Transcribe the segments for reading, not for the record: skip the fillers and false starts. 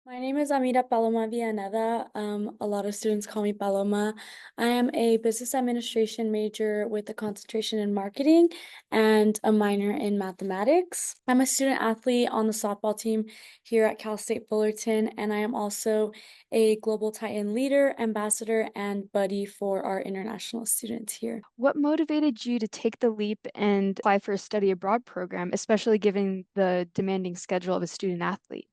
My name is Amira Paloma Villaneda. A lot of students call me Paloma. I am a business administration major with a concentration in marketing and a minor in mathematics. I'm a student athlete on the softball team here at Cal State Fullerton, and I am also a Global Titan leader, ambassador, and buddy for our international students here. What motivated you to take the leap and apply for a study abroad program, especially given the demanding schedule of a student athlete?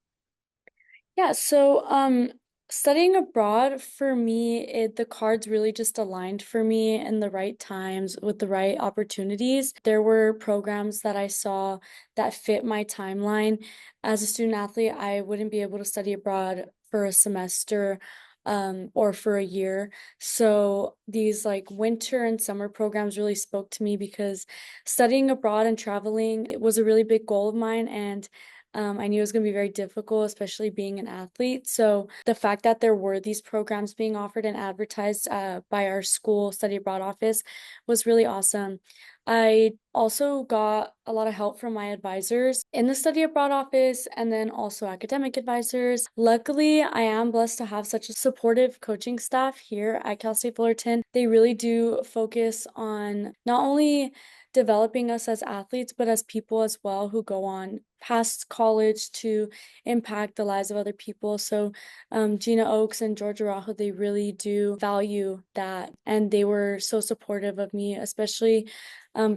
Yeah, so studying abroad for me, the cards really just aligned for me in the right times with the right opportunities. There were programs that I saw that fit my timeline. As a student athlete, I wouldn't be able to study abroad for a semester. Or for a year. So these like winter and summer programs really spoke to me because studying abroad and traveling, it was a really big goal of mine. And I knew it was going to be very difficult, especially being an athlete. So the fact that there were these programs being offered and advertised by our school study abroad office was really awesome. I also got a lot of help from my advisors in the study abroad office and then also academic advisors. Luckily, I am blessed to have such a supportive coaching staff here at Cal State Fullerton. They really do focus on not only developing us as athletes, but as people as well who go on past college to impact the lives of other people. So, Gina Oakes and George Arajo, they really do value that. And they were so supportive of me, especially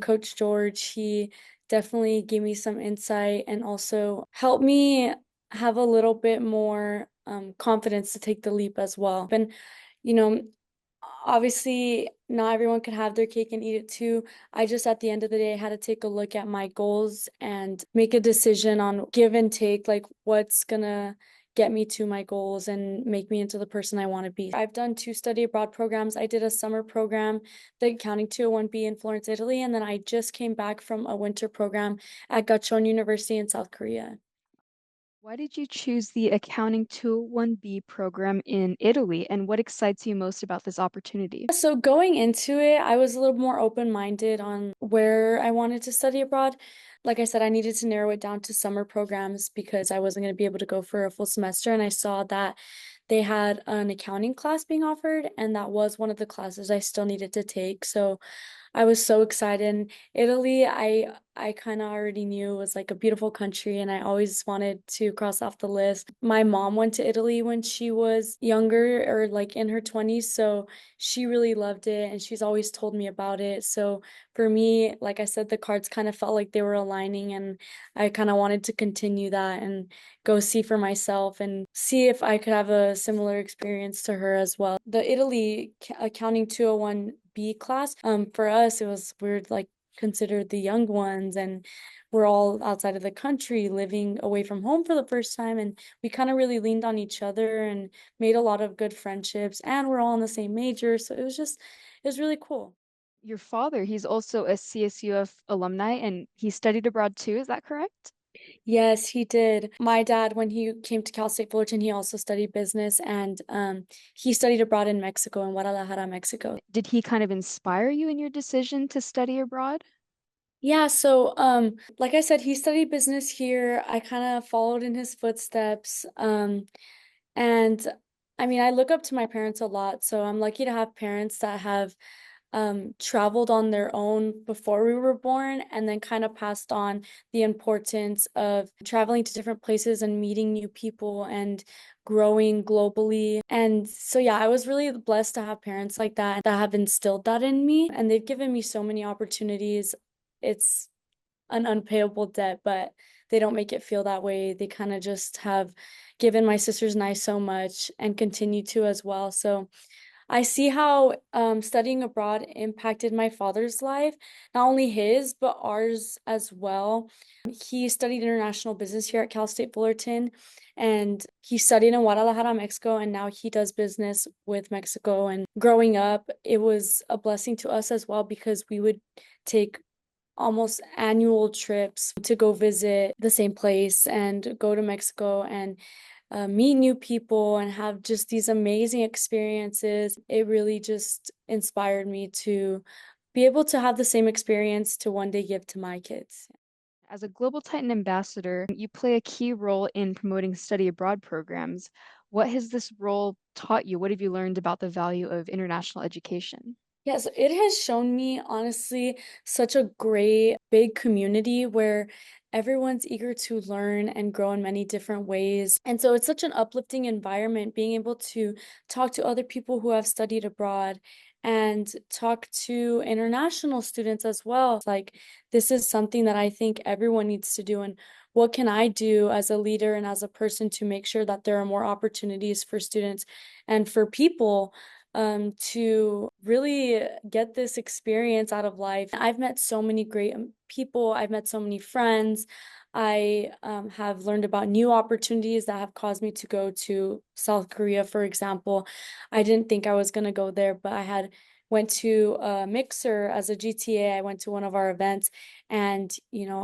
Coach George. He definitely gave me some insight and also helped me have a little bit more confidence to take the leap as well. And, you know, obviously, not everyone can have their cake and eat it too. I just, at the end of the day, had to take a look at my goals and make a decision on give and take, like what's gonna get me to my goals and make me into the person I want to be. I've done two study abroad programs. I did a summer program, the Accounting 201B in Florence, Italy, and then I just came back from a winter program at Gachon University in South Korea. Why did you choose the Accounting 201B program in Italy, and what excites you most about this opportunity? So going into it, I was a little more open-minded on where I wanted to study abroad. Like I said, I needed to narrow it down to summer programs because I wasn't going to be able to go for a full semester. And I saw that they had an accounting class being offered, and that was one of the classes I still needed to take. So I was so excited. Italy, I kind of already knew was like a beautiful country and I always wanted to cross off the list. My mom went to Italy when she was younger or like in her 20s, so she really loved it and she's always told me about it. So for me, like I said, the cards kind of felt like they were aligning and I kind of wanted to continue that and go see for myself and see if I could have a similar experience to her as well. The Italy Accounting 201B class, for us, it was we're like considered the young ones and we're all outside of the country living away from home for the first time and we kind of really leaned on each other and made a lot of good friendships and we're all in the same major so it was really cool. Your father, he's also a CSUF alumni and he studied abroad too, is that correct? Yes, he did. My dad, when he came to Cal State Fullerton, he also studied business and he studied abroad in Mexico, in Guadalajara, Mexico. Did he kind of inspire you in your decision to study abroad? Yeah, so like I said, he studied business here. I kind of followed in his footsteps. And I mean, I look up to my parents a lot, so I'm lucky to have parents that have traveled on their own before we were born and then kind of passed on the importance of traveling to different places and meeting new people and growing globally. And so, yeah, I was really blessed to have parents like that that have instilled that in me. And they've given me so many opportunities. It's an unpayable debt, but they don't make it feel that way. They kind of just have given my sisters and I so much and continue to as well. So I see how studying abroad impacted my father's life, not only his, but ours as well. He studied international business here at Cal State Fullerton, and he studied in Guadalajara, Mexico, and now he does business with Mexico. And growing up, it was a blessing to us as well because we would take almost annual trips to go visit the same place and go to Mexico and meet new people and have just these amazing experiences. It really just inspired me to be able to have the same experience to one day give to my kids. As a Global Titan ambassador, you play a key role in promoting study abroad programs. What has this role taught you? What have you learned about the value of international education? Yes, it has shown me, honestly, such a great big community where everyone's eager to learn and grow in many different ways. And so it's such an uplifting environment being able to talk to other people who have studied abroad and talk to international students as well. It's like, this is something that I think everyone needs to do. And what can I do as a leader and as a person to make sure that there are more opportunities for students and for people to really get this experience out of life. I've met so many great people. I've met so many friends. I have learned about new opportunities that have caused me to go to South Korea, for example. I didn't think I was going to go there, but I had went to a mixer as a GTA. I went to one of our events and,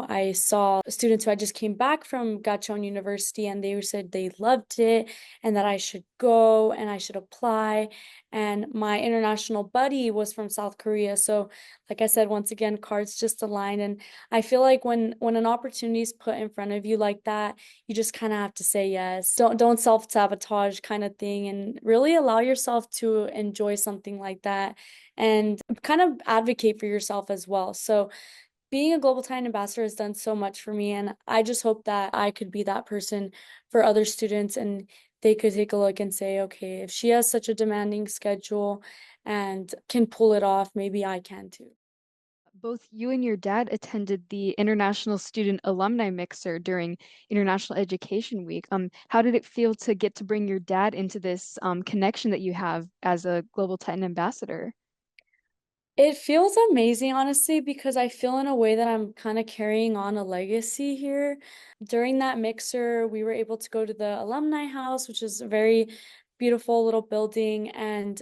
I saw students who had just came back from Gachon University and they said they loved it and that I should go and I should apply. And my international buddy was from South Korea. So, like I said, once again, cards just aligned. And I feel like when an opportunity is put in front of you like that, you just kind of have to say yes. Don't self-sabotage kind of thing and really allow yourself to enjoy something like that and kind of advocate for yourself as well. So being a Global Titan ambassador has done so much for me, and I just hope that I could be that person for other students and they could take a look and say, okay, if she has such a demanding schedule and can pull it off, maybe I can too. Both you and your dad attended the International Student Alumni Mixer during International Education Week. How did it feel to get to bring your dad into this connection that you have as a Global Titan ambassador? It feels amazing, honestly, because I feel in a way that I'm kind of carrying on a legacy here. During that mixer, we were able to go to the alumni house, which is a very beautiful little building. And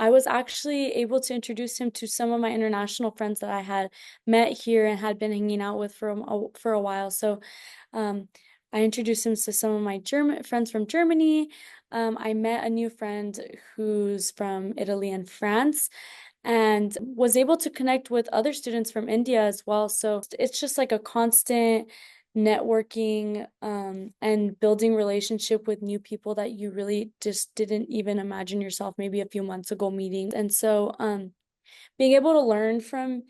I was actually able to introduce him to some of my international friends that I had met here and had been hanging out with for a while. So um, I introduced him to some of my German friends from Germany. I met a new friend who's from Italy and France and was able to connect with other students from India as well. So it's just like a constant networking and building relationship with new people that you really just didn't even imagine yourself maybe a few months ago meeting. And so being able to learn from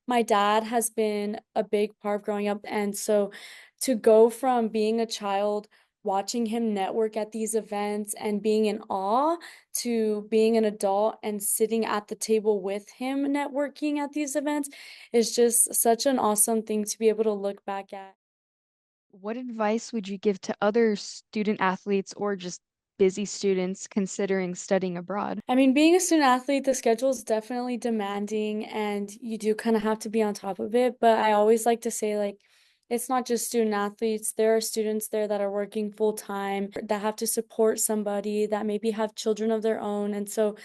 my dad has been a big part of growing up. And so to go from being a child, watching him network at these events and being in awe to being an adult and sitting at the table with him networking at these events is just such an awesome thing to be able to look back at. What advice would you give to other student athletes or just busy students considering studying abroad? I mean, being a student athlete, the schedule is definitely demanding and you do kind of have to be on top of it. But I always like to say, like, it's not just student athletes. There are students there that are working full time, that have to support somebody, that maybe have children of their own. And so,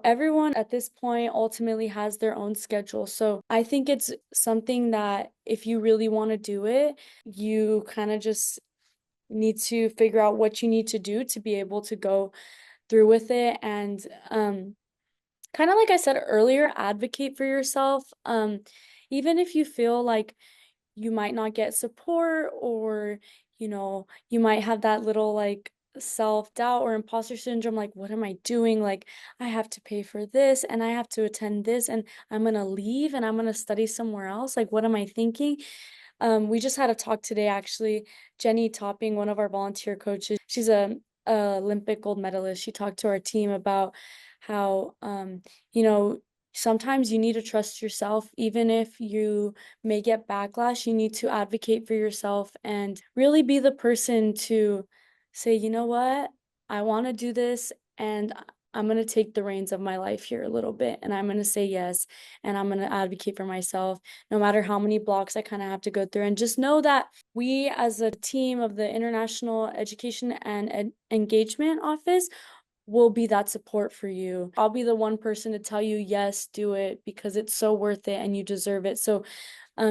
everyone at this point ultimately has their own schedule. So I think it's something that if you really want to do it, you kind of just need to figure out what you need to do to be able to go through with it and kind of like I said earlier, advocate for yourself. Even if you feel like you might not get support or, you might have that little like self-doubt or imposter syndrome, like, what am I doing? Like, I have to pay for this and I have to attend this and I'm gonna leave and I'm gonna study somewhere else. Like, what am I thinking? We just had a talk today, actually. Jenny Topping, one of our volunteer coaches, she's a Olympic gold medalist. She talked to our team about how, you know, sometimes you need to trust yourself, even if you may get backlash, you need to advocate for yourself and really be the person to say, you know what, I want to do this and I'm going to take the reins of my life here a little bit and I'm going to say yes and I'm going to advocate for myself no matter how many blocks I kind of have to go through. And just know that we, as a team of the International Education and Engagement Office, will be that support for you. I'll be the one person to tell you, yes, do it because it's so worth it and you deserve it. So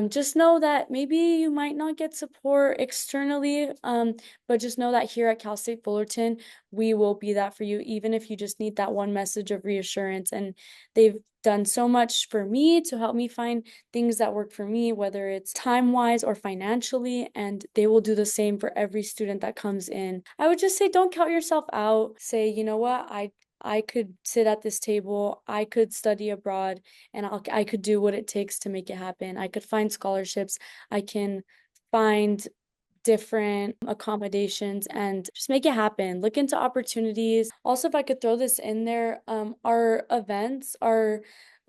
Just know that maybe you might not get support externally, but just know that here at Cal State Fullerton, we will be that for you, even if you just need that one message of reassurance. And they've done so much for me to help me find things that work for me, whether it's time-wise or financially, and they will do the same for every student that comes in. I would just say don't count yourself out. Say, you know what, I could sit at this table, I could study abroad, and I could do what it takes to make it happen. I could find scholarships, I can find different accommodations and just make it happen. Look into opportunities. Also, if I could throw this in there, our events, our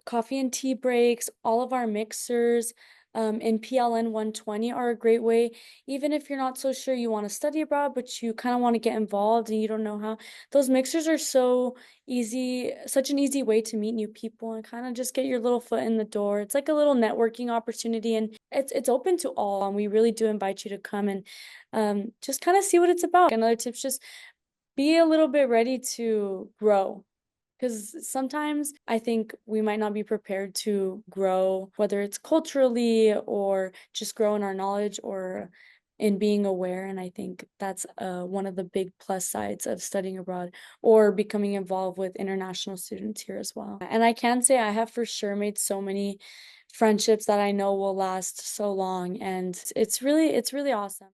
coffee and tea breaks, all of our mixers, in PLN 120 are a great way, even if you're not so sure you want to study abroad, but you kind of want to get involved and you don't know how. Those mixers are so easy, such an easy way to meet new people and kind of just get your little foot in the door. It's like a little networking opportunity and it's open to all. And we really do invite you to come and just kind of see what it's about. Another tip is just be a little bit ready to grow. Because sometimes I think we might not be prepared to grow, whether it's culturally or just grow in our knowledge or in being aware. And I think that's one of the big plus sides of studying abroad or becoming involved with international students here as well. And I can say I have for sure made so many friendships that I know will last so long. And it's really awesome.